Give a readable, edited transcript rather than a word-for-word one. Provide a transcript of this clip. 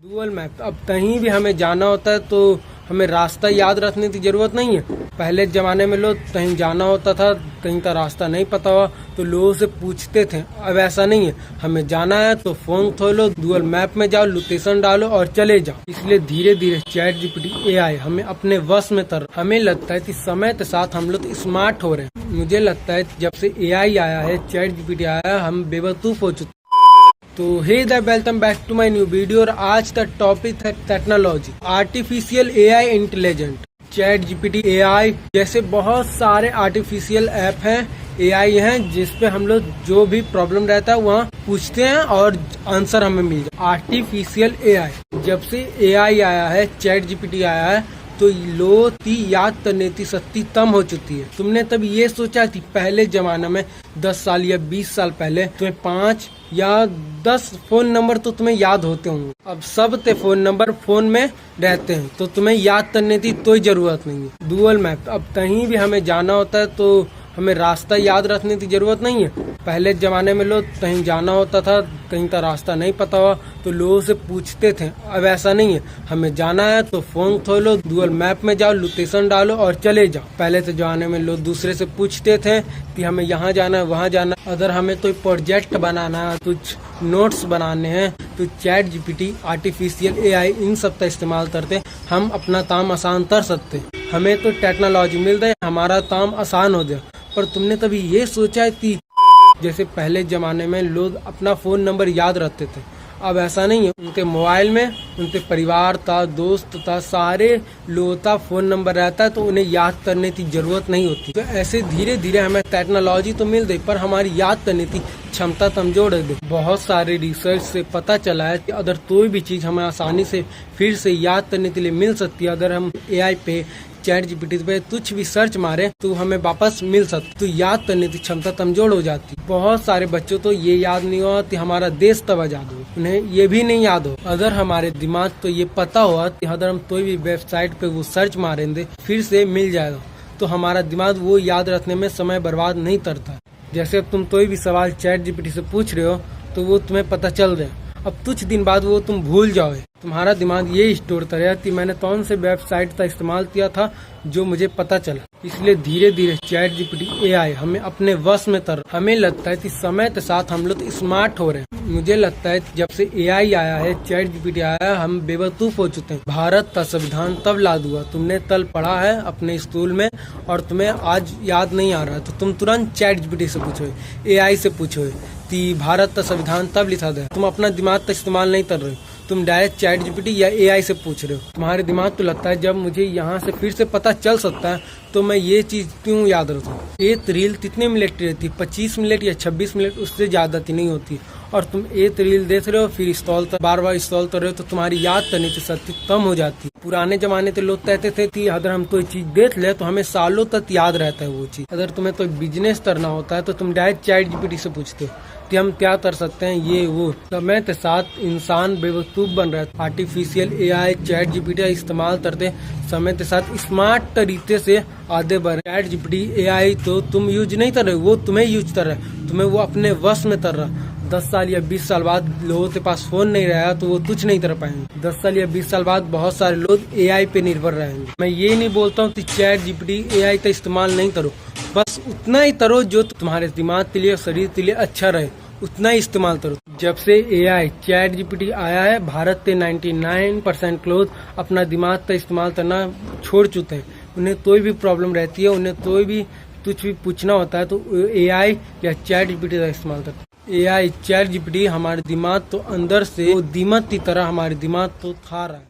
Google map अब कहीं भी हमें जाना होता है तो हमें रास्ता याद रखने की जरूरत नहीं है। पहले जमाने में लोग कहीं जाना होता था, कहीं का रास्ता नहीं पता हुआ तो लोगों से पूछते थे। अब ऐसा नहीं है, हमें जाना है तो फोन खोलो, गूगल मैप में जाओ, लोकेशन डालो और चले जाओ। इसलिए धीरे धीरे चैट जीपीटी एआई हमें अपने वश में कर। हमें लगता है कि समय के साथ हम लोग स्मार्ट हो रहे हैं। मुझे लगता है जब से एआई आया है, चैट जीपीटी आया है, हम बेवकूफ हो चुके। तो hey the welcome back to my new video. और आज का टॉपिक है technology, artificial AI intelligent. Chat GPT AI जैसे बहुत सारे आर्टिफिशियल ऐप हैं, एआई हैं, जिसपे हम लोग जो भी प्रॉब्लम रहता है वहाँ पूछते हैं और आंसर हमें मिल जाए। आर्टिफिशियल एआई, जब से एआई आया है, चैट जीपीटी आया है, तो लोग की याद करने की शक्ति कम हो चुकी है। तुमने तब ये सोचा थी पहले जमाना में 10 साल या 20 साल पहले तुम्हें 5 या 10 फोन नंबर तो तुम्हें याद होते होंगे। अब सब ते फोन नंबर फोन में रहते हैं तो तुम्हें याद करने की कोई जरूरत नहीं है। गूगल मैप अब कहीं भी हमें जाना होता है तो हमें रास्ता याद रखने की जरूरत नहीं है। पहले जमाने में लोग कहीं जाना होता था, कहीं का रास्ता नहीं पता हुआ तो लोगों से पूछते थे। अब ऐसा नहीं है, हमें जाना है तो फोन खोलो, गूगल मैप में जाओ, लोकेशन डालो और चले जाओ। पहले के जमाने में लोग दूसरे से पूछते थे कि हमें यहाँ जाना है, वहाँ जाना है। अगर हमें कोई प्रोजेक्ट बनाना है, कुछ नोट्स बनाने हैं, तो चैट जीपीटी, आर्टिफिशियल एआई, इन सब का इस्तेमाल करते हम अपना काम आसान कर सकते। हमें तो टेक्नोलॉजी मिल रही, हमारा काम आसान हो जाए। पर तुमने कभी ये सोचा है कि जैसे पहले जमाने में लोग अपना फोन नंबर याद रखते थे, अब ऐसा नहीं है। उनके मोबाइल में उनके परिवार था, दोस्त था, सारे लोगों का फोन नंबर रहता है तो उन्हें याद करने की जरूरत नहीं होती। तो ऐसे धीरे धीरे हमें टेक्नोलॉजी तो मिल गई पर हमारी याद करने की क्षमता कमजोर है। बहुत सारे रिसर्च से पता चला है कि अगर कोई भी चीज हमें आसानी से फिर से याद करने के लिए मिल सकती है, अगर हम एआई पे, चैट जीपीटी पे कुछ भी सर्च मारे तो हमें वापस मिल सकती। तो याद करने की क्षमता कमजोर हो जाती। बहुत सारे बच्चों तो ये याद नहीं हुआ कि हमारा देश कब आजाद हो, उन्हें ये भी नहीं याद हो। अगर हमारे दिमाग तो ये पता हुआ कि अगर हम कोई भी वेबसाइट पे वो सर्च मारेंगे फिर से मिल जाएगा, तो हमारा दिमाग वो याद रखने में समय बर्बाद नहीं करता। जैसे अब तुम कोई भी सवाल चैट जीपीटी से पूछ रहे हो तो वो तुम्हें पता चल रहा है, अब कुछ दिन बाद वो तुम भूल जाओगे। तुम्हारा दिमाग ये स्टोर करेगा कि मैंने कौन से वेबसाइट का इस्तेमाल किया था जो मुझे पता चला। इसलिए धीरे धीरे चैट जीपीटी एआई हमें अपने वश में कर। हमें लगता है कि समय के साथ हम लोग स्मार्ट हो रहे हैं। मुझे लगता है जब से एआई आया है, चैट जीपीटी आया है, हम बेवकूफ हो चुके हैं। भारत का संविधान तब लागू हुआ, तुमने कल पढ़ा है अपने स्कूल में और तुम्हें आज याद नहीं आ रहा तो तुम तुरंत चैट जीपीटी से पूछो, एआई से पूछो कि भारत का संविधान तब लिखा गया। तुम अपना दिमाग का इस्तेमाल नहीं कर रहे हो, तुम डायरेक्ट चैट जीपीटी या एआई से पूछ रहे हो। तुम्हारे दिमाग तो लगता है जब मुझे यहाँ से फिर से पता चल सकता है तो मैं ये चीज क्यों याद रखूं। एक रील कितने मिनट की रहती है? 25 मिनट या 26 मिनट, उससे ज्यादा की नहीं होती। और तुम एक रील देख रहे हो फिर बार बार इंस्टॉल कर रहे हो तो तुम्हारी याद करने की शक्ति कम हो जाती। पुराने जमाने के लोग कहते थे कि अगर हम कोई चीज देख ले तो हमें सालों तक याद रहता है वो चीज। अगर तुम्हें कोई बिजनेस करना होता है तो तुम डायरेक्ट चैट जीपीटी से पूछते हो कि हम क्या कर सकते हैं, ये वो। समय के साथ इंसान बेवकूफ बन रहा है। आर्टिफिशियल एआई, चैट जीपीटी का इस्तेमाल करते समय के साथ स्मार्ट तरीके से आगे बढ़। चैट जीपीटी एआई तो तुम यूज नहीं कर रहे, वो तुम्हें यूज कर रहा है, तुम्हें वो अपने वश में कर रहा। 10 साल या 20 साल बाद लोगों के पास फोन नहीं रहा तो वो कुछ नहीं कर पाएंगे। 10 साल या 20 साल बाद बहुत सारे लोग एआई पे निर्भर रहेंगे। मैं ये नहीं बोलता हूँ कि चैट जीपीटी एआई का इस्तेमाल नहीं करो, बस उतना ही करो जो तुम्हारे दिमाग के लिए, शरीर के लिए अच्छा रहे, उतना ही इस्तेमाल करो। जब से एआई, चैट जीपीटी आया है, भारत के 99% लोग अपना दिमाग का इस्तेमाल करना छोड़ चुके हैं। उन्हें कोई भी प्रॉब्लम रहती है, उन्हें कोई भी कुछ भी पूछना होता है तो एआई या चैट जीपीटी का इस्तेमाल करते हैं। एआई, चैट जीपीटी हमारे दिमाग तो अंदर से वो दीमक की तरह हमारे दिमाग तो खा रहा है।